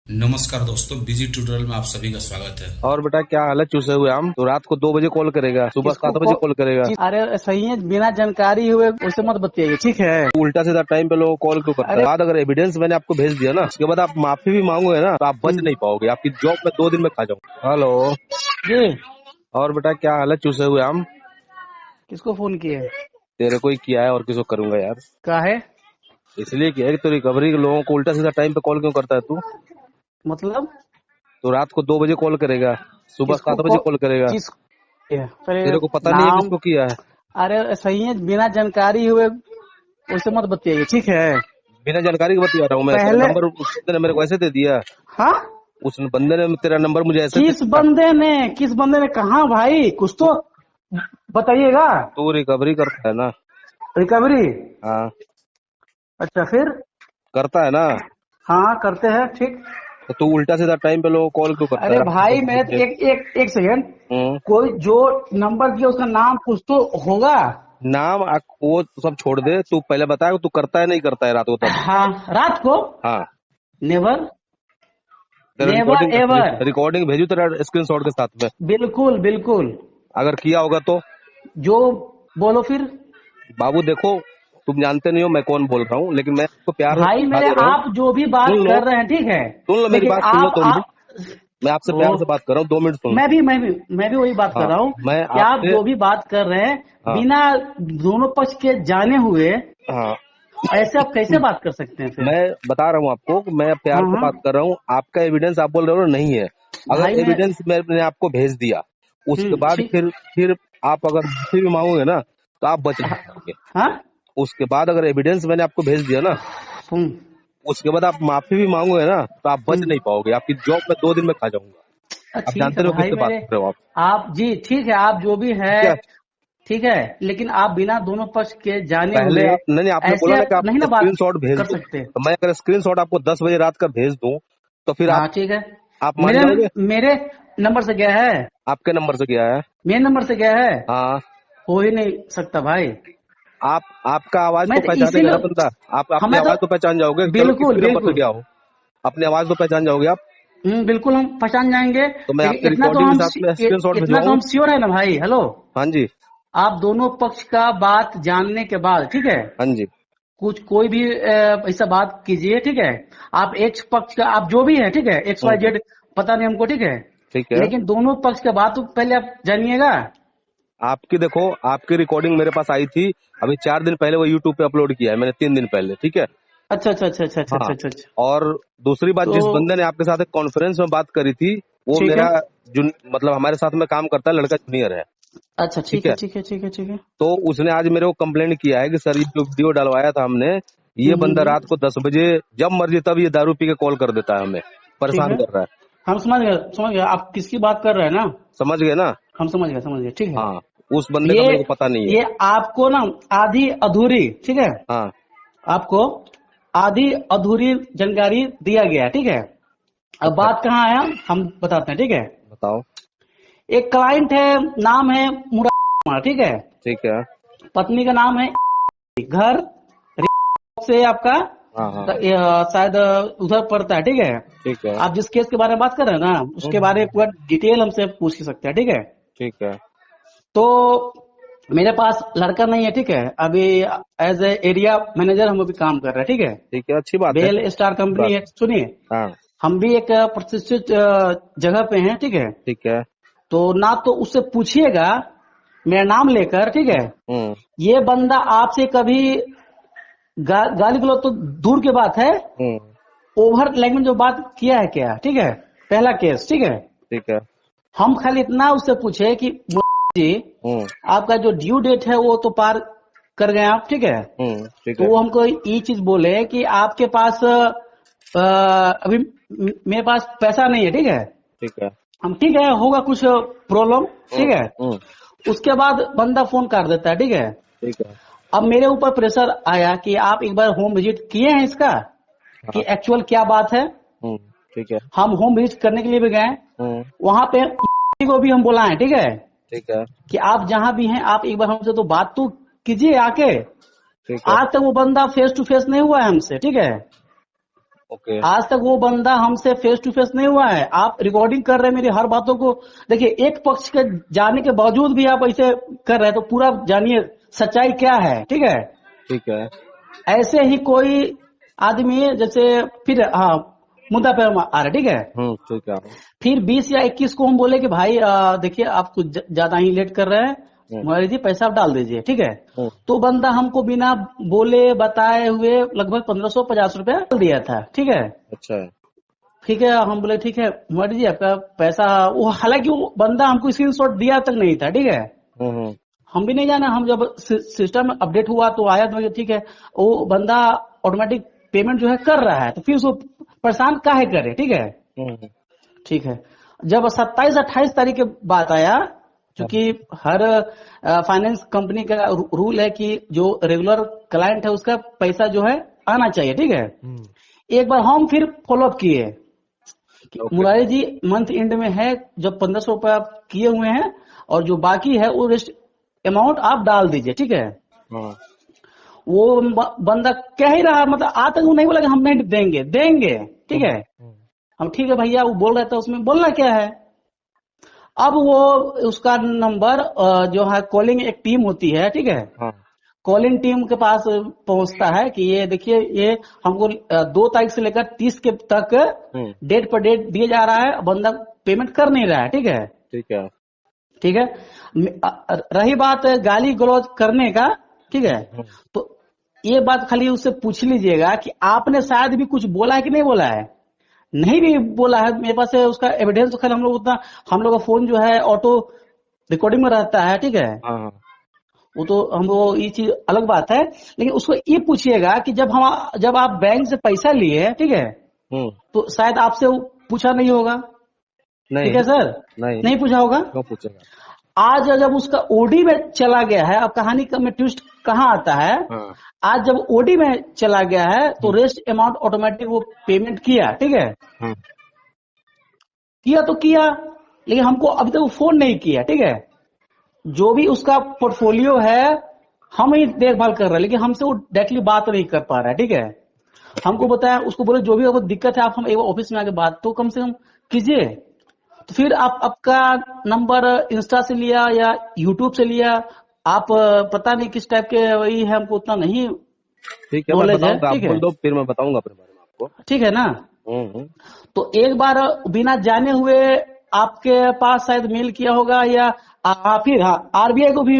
नमस्कार दोस्तों, busy tutorial में आप सभी का स्वागत है। और बेटा क्या हाल है? चूसे हुए हम तो रात को 2 बजे कॉल करेगा, सुबह किसको 7 बजे कॉल करेगा। अरे सही है, बिना जानकारी हुए उससे मत बतियाइए, ठीक है। तो उल्टा सीधा टाइम पे लोगों को कॉल क्यों करता है? अरे बाद अगर एविडेंस मैंने आपको भेज दिया ना, उसके बाद आप माफी भी मांगोगे ना तो आप बच नहीं पाओगे। आपकी जॉब में 2 दिन में खा जाऊंगा। हेलो। जी, और बेटा क्या हाल है? चूसे हुए हम किसको फोन किए? तेरे को ही किया है और किसको करूंगा यार। का है इसलिए किया है कि तो रिकवरी के लोगों को उल्टा सीधा टाइम पे कॉल क्यों करता है तू? मतलब? तो रात को 2 बजे कॉल करेगा, सुबह किसको 7 बजे कॉल करेगा। किस पहले तेरे को पता नहीं है नाम? किसको किया है? अरे सही है, बिना जानकारी हुए उससे मत बतियाइए, ठीक है। बिना जानकारी के बता रहा हूँ मैं। तेरा पहले नंबर उस बंदे ने मेरे को ऐसे दे दिया। हाँ, उस बंदे ने तेरा नंबर मुझे ऐसे दे दिया। किस बंदे ने कहा भाई? कुछ तो बताइएगा। तू रिकवरी करता है ना? रिकवरी? हाँ अच्छा, फिर? करता है ना? हाँ, करते हैं, ठीक। तो तू उल्टा सीधा टाइम पे लोगों को कॉल क्यों करता है अरे रात को भाई, 2 मैं बजे? एक एक एक सेकेंड। हम्म। कोई जो नंबर दिया उसका नाम कुछ तो होगा। वो सब छोड़ दे, तू पहले बता कि तू करता है नहीं करता है रात को तब। हाँ, रात को? हाँ। नेवर, तेरा नेवर एवर। रिकॉर्डिंग भेजू तेरा स्क्रीनशॉट के साथ में। बिल्कुल बिल्कुल। अगर किया होगा तो जो बोलो फिर। बाबू देखो, तुम जानते नहीं हो मैं कौन बोल रहा हूँ, लेकिन मैं आपको प्यार से भाई समझा मेरे, दे रहा हूँ। आप जो भी बात सुन लो, कर रहे हैं, ठीक है। सुन लो मेरी लेकिन बात, सुन लो आप 2 मिनट। मैं आपसे ओ, प्यार से बात कर रहा हूँ, 2 मिनट सुन। मैं भी वही बात कर हाँ। रहा हूँ मैं कि आप आपसे। जो भी बात कर रहे हैं, हाँ। बिना दोनों पक्ष के जाने हुए हाँ। ऐसे आप कैसे बात कर सकते हैं फिर? मैं बता रहा हूँ आपको कि मैं प्यार हाँ से हाँ। बात कर रहा हूँ। आपका एविडेंस आप बोल रहे हो नहीं है। भाई अगर मैं एविडेंस मैंने आपको भेज दिया, उसके बाद ठीक। फिर आप अगर माफी भी मांगोगे ना तो आप बच नहीं पाओगे। हाँ। उसके बाद अगर एविडेंस मैंने आपको भेज दिया ना, हम्म उसके बाद आप माफी भी मांगोगे ना तो आप बच नहीं हम्म। पाओगे। आपकी जॉब में 2 दिन में खा जाऊंगा। आप ठीक जानते है रहो भाई किससे बात मेरे। कर रहे हो आप। आप जी, ठीक है, आप जो भी है, ठीक है। ठीक है। लेकिन आप बिना दोनों पक्ष के जाने पहले हुए आप नहीं, आपने बोला ऐसे ना कि आप नहीं ना बात स्क्रीनशॉट भेज कर दो। सकते। तो मैं अगर स्क्रीनशॉट आपको 10 बजे रात का भेज दूं तो फिर हाँ, ठीक है। आप मान मेरे जाओगे? मेरे नंबर से गया है? आपके नंबर से गया है। मेरे नंबर से गया है? हाँ। हो ही नहीं सकता भाई। आपका आवाज मैं तो तो पहचानेगा ना इसीलिए बंदा। आप अपनी हमें तो आवाज तो पहचान जाओगे कि चलो बिल्कुल किसके नंबर से बिल्कुल। गया हो। अपनी आवाज तो पहचान जाओगे आप। बिल्कुल हम पहचान जाएंगे, तो मैं लेकिन आपसे रिकॉर्डिंग के साथ में स्क्रीनशॉट इतना तो भिजवाऊं? हम श्योर है ना भाई। हेलो, हाँ जी। आप दोनों पक्ष का बात जानने के बाद, ठीक है, हाँ जी। कुछ कोई भी ऐसा बात कीजिए, ठीक है। आप एक पक्ष का, आप जो भी है, ठीक है, एक्स वाई हम्म। जेड, पता नहीं हमको, ठीक है। ठीक है। लेकिन दोनों पक्ष का बात तो पहले आप जानिएगा। आपकी देखो, आपकी रिकॉर्डिंग मेरे पास आई थी अभी 4 दिन पहले। वो यूट्यूब पे अपलोड किया है मैंने 3 दिन पहले। ठीक है। अच्छा अच्छा अच्छा अच्छा अच्छा हाँ। अच्छा अच्छा अच्छा। और दूसरी बात, तो जिस बंदे ने आपके साथ एक कॉन्फ्रेंस में बात करी थी, वो ठीक है। मेरा मतलब हमारे साथ में काम करता है, लड़का जूनियर है। अच्छा, ठीक ठीक है है। ठीक है ठीक है ठीक है। तो उसने आज मेरे को कंप्लेंट किया है कि सर ये जो वीडियो डलवाया था हमने, ये बंदा रात को 10 बजे जब मर्जी तब ये दारू पी के कॉल कर देता है, हमें ठीक परेशान है, कर रहा है। हम समझ गए आप किसकी बात कर रहे हैं ना। समझ गए ना? हम समझ गए, ठीक है। हाँ। उस बंदे का ये मेरे को पता नहीं है। ये आपको ना आधी अधूरी, ठीक है, हाँ। आपको आधी अधूरी जानकारी दिया गया, ठीक है। अब अच्छा। बात कहाँ आया, हम बताते हैं, ठीक है। बताओ। एक क्लाइंट है, नाम है मुराद, ठीक है। ठीक है। पत्नी का नाम है, घर से आपका हाँ हाँ। शायद उधर पड़ता है, ठीक है। ठीक है। आप जिस केस के बारे में बात कर रहे हैं ना, उसके बारे में पूरा डिटेल हमसे पूछ सकते हैं, ठीक है। ठीक है। तो मेरे पास लड़का नहीं है, ठीक है। अभी एज ए एरिया मैनेजर हम अभी काम कर रहे हैं, ठीक है। ठीक है। अच्छी बात है। बेल स्टार अच्छी कंपनी बात है, है। सुनिए। हाँ। हम भी एक प्रतिष्ठित जगह पे हैं, ठीक है। ठीक है। तो ना तो उससे पूछिएगा मेरा नाम लेकर, ठीक है। हम्म। ये बंदा आपसे कभी गाली गलौज तो दूर की बात है, हम्म। ओवर लैंग्वेज जो बात किया है क्या, ठीक है। पहला केस, ठीक है। ठीक है। हम खाली इतना उससे पूछे कि जी, हम्म। आपका जो ड्यू डेट है वो तो पार कर गए आप, ठीक है। हम्म। ठीक तो है। वो हमको ये चीज बोले कि आपके पास अभी मेरे पास पैसा नहीं है, ठीक है। ठीक है। हम ठीक है, होगा कुछ प्रॉब्लम, हम्म। ठीक है। हम्म। उसके बाद बंदा फोन काट देता है, ठीक है। ठीक है। अब मेरे ऊपर प्रेशर आया कि आप एक बार होम विजिट किए हैं इसका, हाँ। कि एक्चुअल क्या बात है। हम्म। ठीक है। हम होम विजिट करने के लिए भी गए, हम्म। वहां पे को भी हम बुलाएं, ठीक है, ठीक है। कि आप जहां भी हैं आप एक बार हमसे तो बात तो कीजिए आके। ठीक है। आज तक वो बंदा फेस टू फेस नहीं हुआ है हमसे, ठीक है। ओके। आज तक वो बंदा हमसे फेस टू फेस नहीं हुआ है। आप रिकॉर्डिंग कर रहे हैं मेरी हर बातों को। देखिए, एक पक्ष के जाने के बावजूद भी आप ऐसे कर रहे हैं, तो पूरा जानिए सच्चाई क्या है, ठीक है। ठीक है। ऐसे ही कोई आदमी जैसे फिर, हाँ, मुद्दा पे हम आ रहे, ठीक है। ठीक है। फिर 20 या 21 को हम बोले कि भाई देखिए आप कुछ ज्यादा ही लेट कर रहे हैं, मुरारी जी पैसा आप डाल दीजिए, ठीक है। तो बंदा हमको बिना बोले बताए हुए लगभग 1550 रुपया डाल दिया था, ठीक है। अच्छा। ठीक है, हम बोले ठीक है मुरारी जी आपका पैसा, वो हालांकि वो बंदा हमको स्क्रीनशॉट दिया तक नहीं था, ठीक है। हम भी नहीं जाना, हम जब सिस्टम अपडेट हुआ तो आया तो ठीक है, वो बंदा ऑटोमेटिक पेमेंट जो है कर रहा है, तो फिर उसको परेशान काहे करे, ठीक है। ठीक है, जब 27-28 तारीख के बाद आया, क्योंकि हर फाइनेंस कंपनी का रूल है कि जो रेगुलर क्लाइंट है उसका पैसा जो है आना चाहिए, ठीक है। एक बार हम फिर फॉलोअप किए कि मुरारी जी मंथ एंड में है, जब 1500 रुपया किए हुए हैं और जो बाकी है वो रेस्ट अमाउंट आप डाल दीजिए, ठीक है। वो बंदा कह ही रहा, मतलब आज तक वो नहीं बोला कि हम नहीं देंगे देंगे, ठीक है। हम ठीक है भैया, वो बोल रहा था, उसमें बोलना क्या है। अब वो उसका नंबर जो है कॉलिंग एक टीम होती है, ठीक है। कॉलिंग टीम के पास पहुंचता है कि ये देखिए ये हमको 2 तारीख से लेकर 30 के तक डेट पर डेट दिया जा रहा है, बंदा पेमेंट कर नहीं रहा है, ठीक है। ठीक है। ठीक है, रही बात गाली गलौज करने का, ठीक है। तो ये बात खाली उससे पूछ लीजिएगा कि आपने शायद भी कुछ बोला है कि नहीं बोला है। नहीं भी बोला है, मेरे पास है उसका एविडेंस, तो खाली हम लोग उतना, हम लोग का फोन जो है ऑटो रिकॉर्डिंग में रहता है, ठीक है। वो तो हम वो ये चीज अलग बात है, लेकिन उसको ये पूछिएगा कि जब आप बैंक से पैसा लिए, ठीक है, तो शायद आपसे वो पूछा नहीं होगा, ठीक है सर। नहीं पूछा होगा। क्यों पूछेगा? आज जब उसका ओडी में चला गया है, अब कहानी का में ट्विस्ट कहाँ आता है। आज जब ओडी में चला गया है तो रेस्ट अमाउंट ऑटोमेटिक वो पेमेंट किया, ठीक है। किया तो किया, लेकिन हमको अभी तक वो फोन नहीं किया, ठीक है। जो भी उसका पोर्टफोलियो है हम ही देखभाल कर रहे हैं, लेकिन हमसे वो डायरेक्टली बात नहीं कर पा रहा है, ठीक है। हमको बताया, उसको बोले जो भी आपको दिक्कत है आप हम एक ऑफिस में आके बात तो कम से कम कीजिए। तो फिर आपका नंबर इंस्टा से लिया या यूट्यूब से लिया, आप पता नहीं किस टाइप के वही है, हमको उतना नहीं ठीक है, मैं बताऊंगा, आप बोल दो फिर मैं बताऊंगा अपने बारे में आपको, ठीक है ना। तो एक बार बिना जाने हुए आपके पास शायद मेल किया होगा, या फिर आरबीआई को भी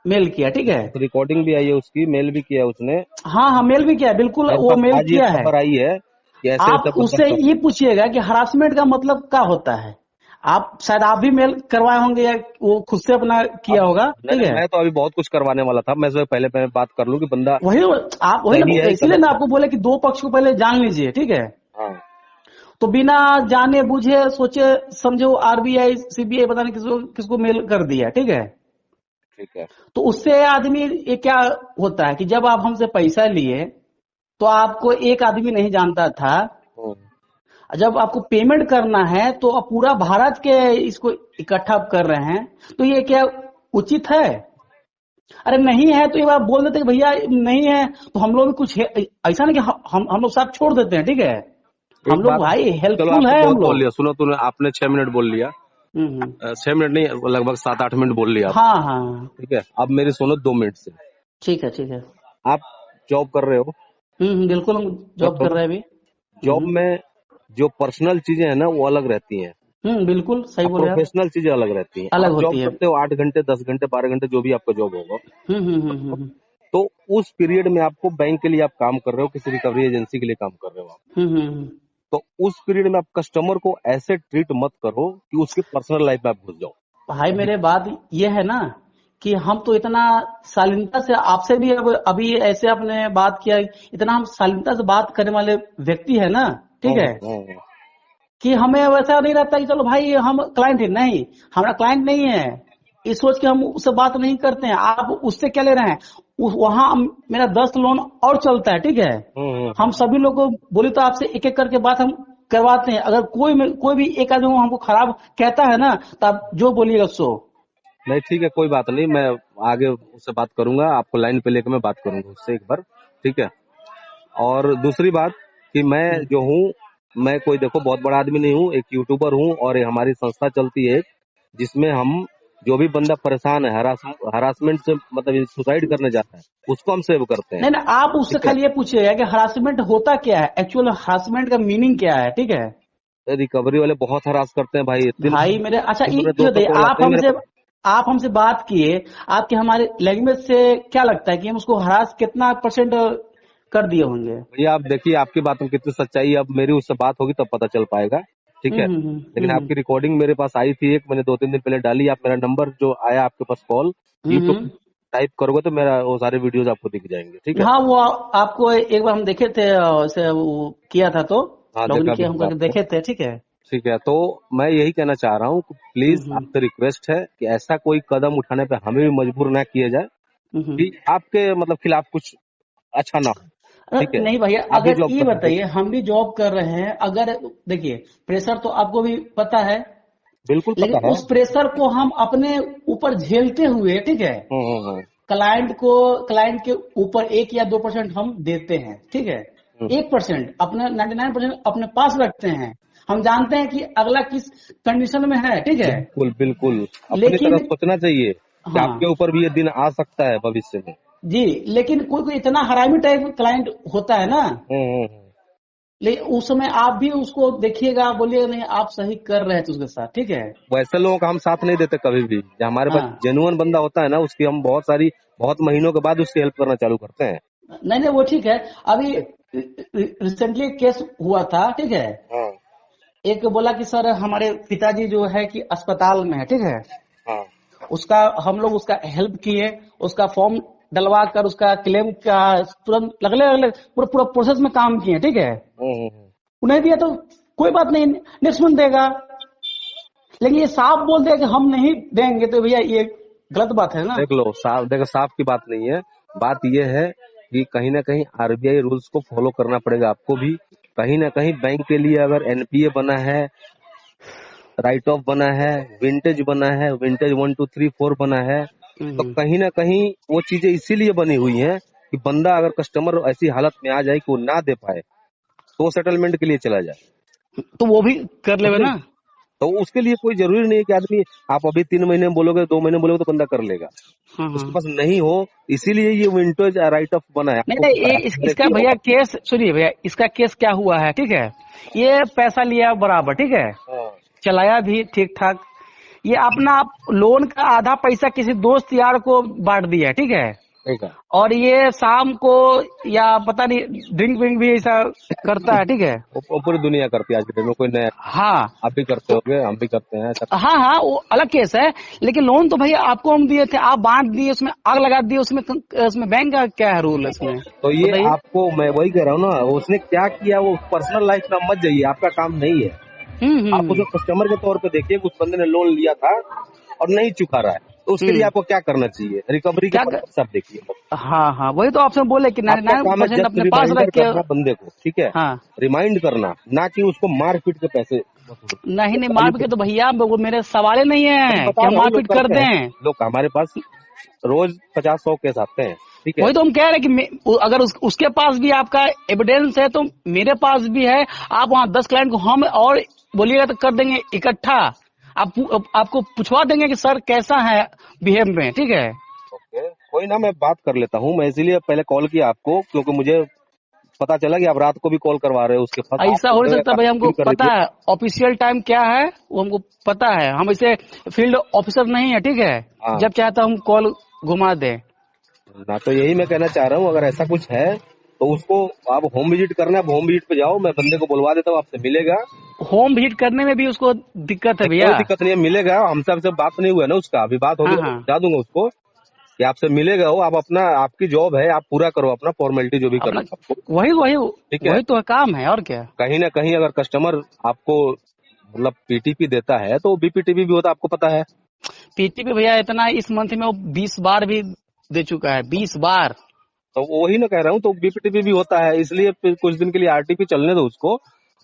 मेल किया, ठीक है। रिकॉर्डिंग भी आई है उसकी, मेल भी किया उसने। हाँ, मेल भी किया, बिल्कुल वो मेल किया है। खबर आई है कि ऐसे आप उससे ये पूछिएगा कि हरासमेंट का मतलब क्या होता है। आप शायद आप भी मेल करवाए होंगे या वो खुद से अपना किया होगा, ठीक है। मैं तो अभी बहुत कुछ करवाने वाला था, मैं पहले बात कर लूं कि बंदा वही आप इसीलिए मैं आपको बोले कि 2 पक्ष को पहले जान लीजिए, ठीक है। तो बिना जाने बुझे सोचे समझे वो आरबीआई सीबीआई पता नहीं किसको मेल कर दिया, ठीक है। ठीक है। तो उससे आदमी ये क्या होता है कि जब आप हमसे पैसा लिए तो आपको एक आदमी नहीं जानता था, जब आपको पेमेंट करना है तो आप पूरा भारत के इसको इकट्ठा कर रहे हैं, तो ये क्या उचित है। अरे नहीं है तो ये बात बोल देते कि भैया नहीं है, तो हम लोग भी कुछ ऐसा नहीं कि हम लोग साथ छोड़ देते हैं, ठीक है। हम लोग भाई हेल्पफुल है हम लोग। सुनो, तूने आपने 6 मिनट बोल लिया, 6 मिनट नहीं लगभग 7-8 मिनट बोल लिया। हाँ, ठीक है, अब मेरी सुनो 2 मिनट से। ठीक है। आप जॉब कर रहे हो? बिल्कुल हम जॉब कर रहे हैं अभी। जॉब में जो पर्सनल चीजें है ना वो अलग रहती हैं। बिल्कुल सही बोले आप। प्रोफेशनल चीजें अलग रहती हैं। अलग जॉब होती है। करते हो 8 घंटे 10 घंटे 12 घंटे जो भी आपका जॉब होगा, तो उस पीरियड में आपको बैंक के लिए आप काम कर रहे हो, किसी रिकवरी एजेंसी के लिए काम कर रहे हो आप, तो उस पीरियड में आप कस्टमर को ऐसे ट्रीट मत करो कि उसकी पर्सनल लाइफ में आप घुस जाओ। भाई मेरे बात ये है ना कि हम तो इतना शालीनता से आपसे भी अभी ऐसे आपने बात किया, इतना हम शालीनता से बात करने वाले व्यक्ति है ना, ठीक है, कि हमें वैसा नहीं रहता कि चलो भाई हम क्लाइंट है, नहीं हमारा क्लाइंट नहीं है, इस सोच के हम उससे बात नहीं करते हैं। आप उससे क्या ले रहे हैं, वहां मेरा 10 लोन और चलता है, ठीक है। हम सभी लोग को बोली तो आपसे एक एक करके बात हम करवाते हैं। अगर कोई भी एक आदमी हमको खराब कहता है ना तो आप जो बोलिएगा सो। नहीं ठीक है, कोई बात नहीं, मैं आगे उससे बात करूंगा, आपको लाइन पे लेकर मैं बात करूंगा उससे एक बार, ठीक है। और दूसरी बात कि मैं जो हूँ, मैं कोई देखो बहुत बड़ा आदमी नहीं हूँ, एक यूट्यूबर हूँ और एक हमारी संस्था चलती है जिसमें हम जो भी बंदा परेशान है, हरासमेंट से मतलब सुसाइड करने जाता है, उसको हम सेव करते हैं। नहीं नहीं, आप उससे ठीक है, खाली ये पूछिएगा कि हरासमेंट होता क्या है, एक्चुअल हरासमेंट का मीनिंग क्या है, ठीक है। रिकवरी वाले बहुत हरास करते हैं भाई। भाई मेरे, अच्छा दिन में ये 200 बताइए, कॉल आते हैं मेरे पास। आप हमसे बात किए, आपके हमारे लैंग्वेज से क्या लगता है कि हम उसको हरास कितना % कर दिए होंगे? भैया आप देखिए आपकी बात में कितनी सच्चाई है, अब मेरी उससे बात होगी तब पता चल पाएगा, ठीक है। लेकिन हम्म आपकी रिकॉर्डिंग मेरे पास आई थी एक, मैंने 2-3 दिन पहले डाली। आप मेरा नंबर जो आया आपके पास कॉल, यूट्यूब हम्म। टाइप करोगे तो मेरा वो सारे वीडियोज आपको दिख जाएंगे, ठीक है। हाँ, वो आपको एक बार हम देखे थे, उसे वो किया था तो हाँ लॉगिन देखा भी किया, हम होगा करके आपने, देखे थे, ठीक है। ठीक है। तो मैं यही कहना चाह रहा हूँ, प्लीज हम्म आपसे रिक्वेस्ट है कि ऐसा कोई कदम उठाने पे हमें भी मजबूर ना किया जाए हम्म। कि आपके मतलब खिलाफ कुछ अच्छा ना हो, ठीक है। नहीं भैया, आप भी अगर जॉब ये कर रहे हैं, बताइए, हम भी जॉब कर रहे हैं, अगर देखिए प्रेशर तो आपको भी पता है, बिल्कुल लेकिन पता है। उस प्रेशर को हम अपने ऊपर झेलते हुए, ठीक है, हम्म। क्लाइंट के ऊपर 1 या 2% हम देते हैं, ठीक है। हम्म। 1% अपने 99% अपने पास रखते हैं। हम जानते हैं कि अगला किस कंडीशन में है, ठीक है। बिल्कुल बिल्कुल, अपनी तरफ लेकिन सोचना चाहिए कि आपके हाँ ऊपर भी ये दिन आ सकता है भविष्य में। जी, लेकिन कोई कोई इतना हरामी टाइप क्लाइंट होता है ना, हम्म। लेकिन उस समय आप भी उसको देखिएगा, बोलिएगा नहीं आप सही कर रहे थे उसके साथ, ठीक है। वैसे लोगों का हम साथ नहीं देते कभी भी। जो हमारे पास हाँ, जेन्युइन बंदा होता है ना, उसकी हम बहुत महीनों के बाद उसकी हेल्प करना चालू करते हैं। नहीं नहीं, वो ठीक है। अभी रिसेंटली केस हुआ था, ठीक है। हाँ एक बोला कि सर हमारे पिताजी जो है कि अस्पताल में है, ठीक है। हाँ। उसका हम लोग उसका हेल्प किए, उसका फॉर्म डलवा कर उसका क्लेम का तुरंत अगले अगले पूरा पूरा प्रोसेस में काम किए, ठीक है। उन्हें दिया तो कोई बात नहीं, नेक्स्ट मंथ देगा। लेकिन ये साफ बोल दिया कि हम नहीं देंगे, तो भैया ये गलत बात है ना। देख लो साफ, देखो साफ की बात नहीं है। बात यह है कि कहीं ना कहीं आरबीआई रूल्स को फॉलो करना पड़ेगा आपको भी। कहीं ना कहीं बैंक के लिए अगर एनपीए बना है, राइट ऑफ बना है, विंटेज बना है, विंटेज 1 2 3 4 बना है, तो हम्म। कहीं ना कहीं वो चीजें इसीलिए बनी हुई हैं कि बंदा अगर कस्टमर ऐसी हालत में आ जाए कि वो ना दे पाए तो सेटलमेंट के लिए चला जाए, तो वो भी कर लेवे समझे। ना। तो उसके लिए कोई जरूरी नहीं है कि आदमी आप अभी 3 महीने में बोलोगे, 2 महीने में बोलोगे तो बंदा कर लेगा। हाँ हाँ। उसके पास नहीं हो, इसीलिए ये विंटेज राइट ऑफ बना है, नहीं आपको नहीं, पता ये है, आपने इसका किया भैया होगा। केस सुनिए भैया, इसका केस क्या हुआ है, ठीक है। ये पैसा लिया बराबर, ठीक है, हाँ, चलाया भी ठीक ठाक। ये अपना लोन का आधा पैसा किसी दोस्त यार को बांट दिया, ठीक है। ठीक है। और ये शाम को या पता नहीं ड्रिंक विंक भी ऐसा करता है, ठीक है। वो पूरी दुनिया करती है आज के टाइम में, कोई नया। हाँ आप भी करते तो होगे, हम भी करते हैं ऐसा। हाँ हाँ, वो अलग केस है। लेकिन लोन तो भैया आपको हम दिए थे, आप बांट दिए, उसमें आग लगा दिए, उसमें बैंक का क्या है रूल इसमें, तो ये बताइए। आपको मैं वही कह रहा हूँ ना, उसने क्या किया वो पर्सनल लाइफ में मत जाइए, आपका काम नहीं है। आप हम्म। उसे कस्टमर के तौर पे देखिए, उस बंदे ने लोन लिया था और नहीं चुका रहा है, तो उसके लिए हम्म। आपको क्या करना चाहिए, रिकवरी के क्या कर... पर्पज से आप देखिए। हाँ हाँ, वही तो आपसे बोले कि आपका काम है 99% जस्ट अपने पास रिमाइंडर रख के। करना बंदे को, ठीक है। हाँ, रिमाइंड करना, ना कि उसको मार पीट के पैसे वसूल। नहीं नहीं, चालू मार के तो करो। भैया वो मेरे सवाल ही नहीं मैं है कि बता हम रहा हूँ लोग मारपीट कर करते हैं, दें। लोग हमारे पास रोज 50-100 केस आते हैं, ठीक है। वही तो हम कह रहे हैं कि अगर उसके पास भी आपका एविडेंस है तो मेरे पास भी है। आप वहाँ 10 क्लाइंट को हम और बोलिएगा तो कर देंगे इकट्ठा। आपको पूछवा देंगे कि सर कैसा है बिहेव में, ठीक है। ओके, कोई ना, मैं बात कर लेता हूँ। मैं इसीलिए पहले कॉल किया आपको क्योंकि मुझे पता चला कि आप रात को भी कॉल करवा रहे हो उसके पास। आप ऐसा हो नहीं मेरा सकता काम भाई, हमको फिल कर पता दीजिए है ऑफिशियल टाइम क्या है, वो हमको पता है। हम इसे फील्ड ऑफिसर नहीं है, ठीक है। हाँ जब चाहता हम कॉल घुमा दें। ना, तो यही मैं कहना चाह रहा हूँ, अगर ऐसा कुछ है तो उसको आप होम विजिट करना है, आप होम विजिट पे जाओ, मैं बंदे को बुलवा देता हूँ, आपसे मिलेगा। होम विजिट करने में भी उसको दिक्कत है नहीं, भैया। कोई दिक्कत नहीं है, मिलेगा। हमसे आपसे बात नहीं हुआ है ना उसका, अभी बात होगी हाँ तो मैं हाँ। बता दूंगा उसको कि आपसे मिलेगा वो। आप अपना, आपकी जॉब है, आप पूरा करो अपना फॉर्मेलिटी जो भी करना अपना है आपको, वही वही ठीक है। वही तो काम है, और क्या। कहीं ना कहीं अगर कस्टमर आपको मतलब पीटीपी देता है तो बीपीटीपी भी होता है, आपको पता है। पीटी पे भैया इतना इस मंथ में वो 20 बार भी दे चुका है, 20 बार। तो वही ना कह रहा हूँ, तो बीपीटीपी भी होता है, इसलिए फिर कुछ दिन के लिए आरटीपी चलने दो उसको।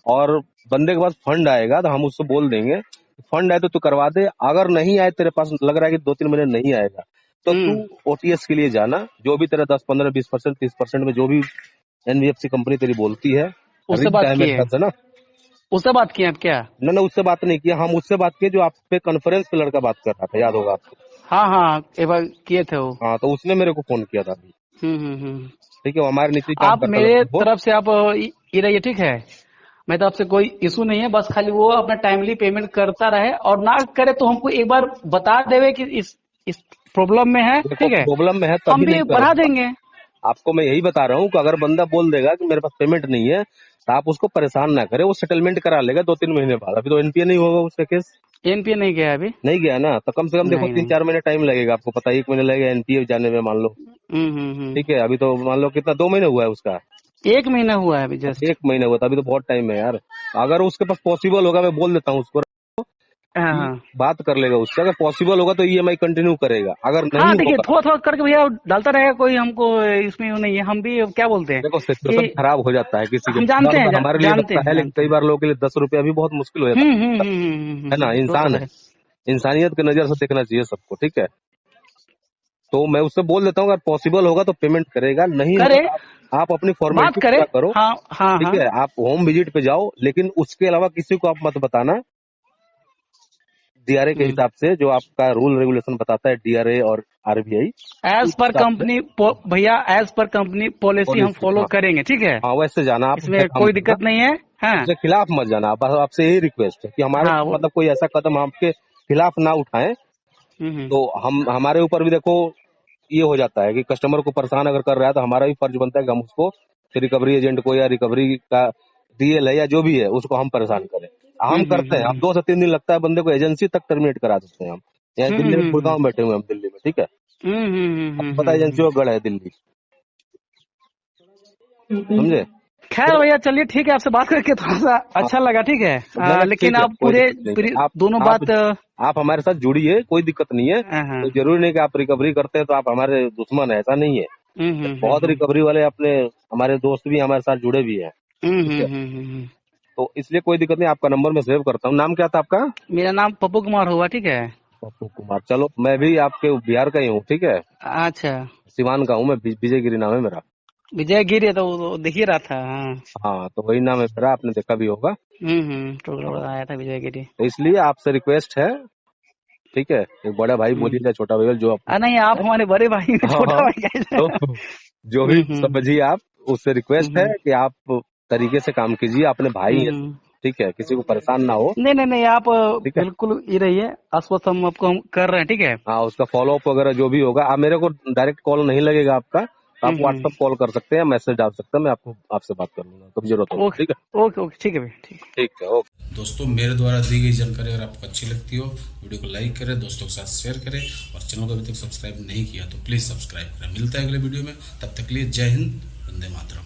और बंदे के पास फंड आएगा तो हम उससे बोल देंगे फंड आए तो तू करवा दे। अगर नहीं आए, तेरे पास लग रहा है कि 2-3 महीने नहीं आएगा, तो तू हम्म। ओटीएस के लिए जाना। जो भी तेरा 10-15-20% 30% में जो भी एनबीएफसी कंपनी तेरी बोलती है, उससे बात टाइम किए? है ना? उससे बात किए आप क्या? ना उससे बात नहीं किया, हम उससे बात किए जो आप पे कॉन्फ्रेंस पे लड़का बात कर रहा था, याद होगा आपको? हाँ हाँ, एक बार किए थे वो। हाँ, तो उसने मेरे को फोन किया था अभी। हम्म। ठीक है, वो हमारे नीचे काम आप करता मेरे लड़का वो। तरफ से आप ये रहिए, ठीक है? मैं तो आपसे कोई इशू नहीं है, बस खाली वो अपना टाइमली पेमेंट करता रहे, और ना करे तो हमको एक बार बता देवे कि इस प्रॉब्लम में है, देखो ठीक है? प्रॉब्लम में है हम तभी भी नहीं बढ़ा करूंगा। देंगे। आपको मैं यही बता रहा हूँ कि अगर बंदा बोल देगा कि मेरे पास पेमेंट नहीं है, तो आप उसको परेशान ना करें, वो सेटलमेंट करा लेगा 2-3 महीने बाद। अभी तो एनपीए नहीं होगा उसका केस, एनपीए नहीं गया अभी? नहीं गया ना, तो कम से कम देखो नहीं 3-4 महीने टाइम लगेगा, आपको पता है, 1 महीने लगेगा एनपीए जाने में, मान लो। हम्म। ठीक है, अभी तो मान लो कितना, 2 महीने हुआ है उसका। 1 महीना हुआ है अभी जस्ट। 1 महीने हुआ था, अभी तो बहुत टाइम है यार। अगर उसके पास पॉसिबल होगा, मैं बोल देता हूँ उसको हाँ कि हाँ बात कर लेगा उससे, अगर पॉसिबल होगा तो ईएमआई कंटिन्यू करेगा, अगर नहीं हाँ, देखिए होगा, थोड़ा थोड़ा करके भैया डालता रहेगा, कोई हमको इसमें वो नहीं है। हम भी क्या बोलते हैं देखो कि सिचुएशन खराब हो जाता है किसी के। हम 10 जानते हैं, रुपए हमारे लिए जानते बचता हैं है, लेकिन जानते कई हैं। बार लोगों के लिए 10 रुपया भी बहुत मुश्किल हो जाता है ना? वो तो इंसान है, है। इंसानियत की नजर से देखना चाहिए सबको। ठीक है, तो मैं उससे बोल देता हूँ अगर पॉसिबल होगा तो पेमेंट करेगा, नहीं होगा करे, तो आप अपनी बात फॉर्मेलिटी करे। पूरा करो। हाँ हाँ ठीक हाँ। है, आप होम विजिट पे जाओ, लेकिन उसके अलावा किसी को आप मत बताना। डीआरए के हम्म। हिसाब से जो आपका रूल रेगुलेशन बताता है, डीआरए और आरबीआई, एज उस पर हिसाब से कंपनी भैया, एज पर कंपनी पॉलिसी हम पॉलिसी, फॉलो हाँ करेंगे, ठीक है? हाँ, वैसे जाना, आप इसमें उससे काम कोई करना, दिक्कत नहीं है। हाँ उसके खिलाफ मत जाना। बस आपसे यही रिक्वेस्ट है कि हमारे हाँ वो। मतलब कोई ऐसा कदम आपके खिलाफ ना उठाएं। हम्म। तो हम हमारे ऊपर भी देखो ये हो जाता है कि कस्टमर को परेशान अगर कर रहा है, तो हमारा भी फर्ज बनता है कि हम उसको रिकवरी एजेंट को या रिकवरी का डीएल है या जो भी है, उसको हम परेशान करें। हम करते हैं, हम 2 से 3 दिन लगता है बंदे को एजेंसी तक टर्मिनेट करा देते हैं हम। यहाँ दिल्ली में, गुड़गांव में बैठे हुए हैं हम दिल्ली में। ठीक है, आपको पता है एजेंसी का गढ़ है दिल्ली, समझे? खैर तो भैया, चलिए ठीक है, आपसे बात करके थोड़ा सा अच्छा लगा, ठीक है? ना ना लेकिन ठीक है, आप कोई पूरे दिक्कत नहीं है। दोनों आप बात आप हमारे साथ जुड़िए, कोई दिक्कत नहीं है। हाँ। तो जरूरी नहीं कि आप रिकवरी करते हैं तो आप हमारे दुश्मन है, ऐसा नहीं है। बहुत रिकवरी वाले अपने हमारे दोस्त भी हमारे साथ जुड़े भी हैं। ठीक है, तो इसलिए कोई दिक्कत नहीं, आपका नंबर मैं सेव करता हूँ। नाम क्या था आपका? मेरा नाम पप्पू कुमार हुआ, ठीक है? पप्पू कुमार। चलो, मैं भी आपके बिहार का ही हूँ। ठीक है, अच्छा, सिवान का हूँ मैं, विजयगिरी नाम है मेरा। विजय गिरी है तो वो दिख ही रहा था। हाँ। हाँ, तो वही नाम है मेरा, आपने देखा भी होगा। प्रोग्राम आया था विजय गिरी। तो इसलिए आपसे रिक्वेस्ट है, ठीक है, एक बड़ा भाई बोलिए या छोटा भाई, जो आपको नहीं, आप हमारे बड़े भाई हैं, हाँ छोटा हाँ, भाई कैसे? तो जो भी समझिए आप, उससे रिक्वेस्ट है कि आप तरीके से काम कीजिए, अपने भाई हैं। ठीक है, किसी को परेशान ना हो। नहीं, आप ठीक है, बिल्कुल ये रहिए, आश्वस्त हम कर रहे हैं, ठीक है? हाँ, उसका फॉलो अप वगैरह जो भी होगा, आप मेरे को डायरेक्ट कॉल नहीं लगेगा आपका, तो आप व्हाट्सअप कॉल कर सकते हैं, मैसेज डाल सकते हैं, मैं आपको आपसे बात कर लूंगा कब जरूरत हो। ठीक है, ओके ठीक है भैया, ठीक। ठीक है, ओके। दोस्तों, मेरे द्वारा दी गई जानकारी अगर आपको अच्छी लगती हो, वीडियो को लाइक करें, दोस्तों के साथ शेयर करें, और चैनल को अभी तक सब्सक्राइब नहीं किया तो प्लीज सब्सक्राइब करें। मिलता है अगले वीडियो में, तब तक के लिए जय हिंद, वंदे मातरम।